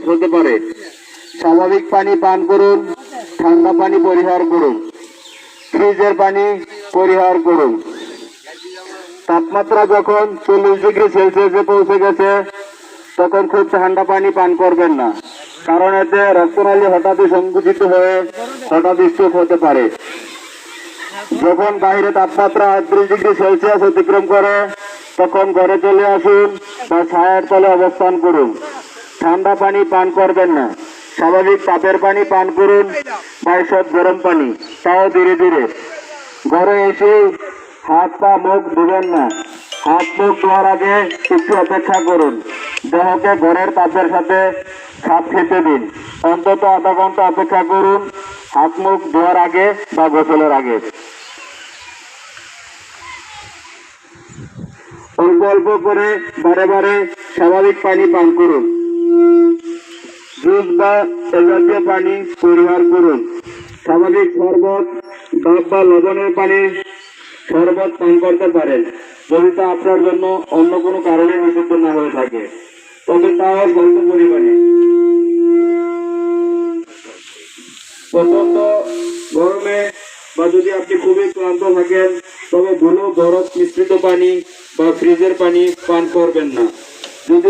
হতে পারে। স্বাভাবিক পানি পান করুন, ঠান্ডা পানি পরিহার করুন, ফ্রিজের পানি পরিহার করুন। তাপমাত্রা যখন 40°C পৌঁছে গেছে তখন খুব ঠান্ডা পানি পান করবেন না, কারণ এতে রক্তনালী হঠাৎই সংকুচিত হয়ে হঠাৎ স্ট্রোক হতে পারে। যখন বাইরে তাপমাত্রা 38°C অতিক্রম করে তখন ঘরে চলে আসুন বা ছায়ার তলে অবস্থান করুন। ঠান্ডা পানি পান করবেন না, স্বাভাবিক তাপের পানি পান করুন বা সব গরম পানি, তাও ধীরে ধীরে। ঘরে এসে হাত পা মুখ ধুবেন না, হাত মুখ ধোয়ার আগে একটু অপেক্ষা করুন। দেহকে ঘরের তাপের সাথে খাপ খেতে দিন, অন্তত আধা ঘন্টা অপেক্ষা করুন হাত মুখ ধোয়ার আগে বা গোসলের আগে। অল্প অল্প করে বারে বারে স্বাভাবিক পানি পান করুন। জুস বা এ জাতীয় পানি পরিহার করুন। স্বাভাবিক শরবত, ডাব বা লবণের পানি শরবত পান করতে পারেন, যদি তা আপনার জন্য অন্য কোনো কারণে নিষিদ্ধ না হয়ে থাকে, তবে তাও স্বল্প পরিমাণে। প্রচন্ড গরমে বা যদি আপনি খুবই ক্লান্ত থাকেন তবে ভুলেও বরফ মিশ্রিত পানি বা ফ্রিজের পানি পান করবেন না। যদি